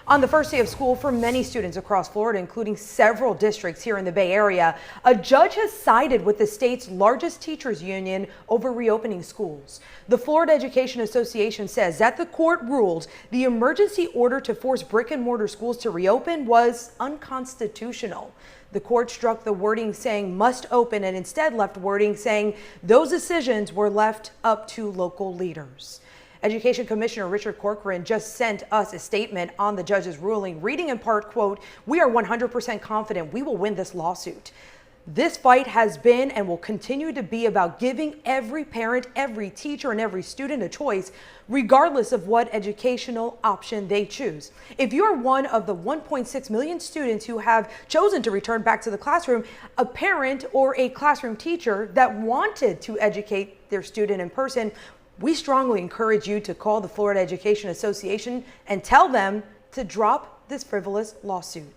On the first day of school for many students across Florida, including several districts here in the Bay Area, a judge has sided with the state's largest teachers union over reopening schools. The Florida Education Association says that the court ruled the emergency order to force brick and mortar schools to reopen was unconstitutional. The court struck the wording saying must open and instead left wording saying those decisions were left up to local leaders. Education Commissioner Richard Corcoran just sent us a statement on the judge's ruling, reading in part, quote, "We are 100% confident we will win this lawsuit. This fight has been and will continue to be about giving every parent, every teacher, and every student a choice, regardless of what educational option they choose. If you're one of the 1.6 million students who have chosen to return back to the classroom, a parent or a classroom teacher that wanted to educate their student in person, we strongly encourage you to call the Florida Education Association and tell them to drop this frivolous lawsuit."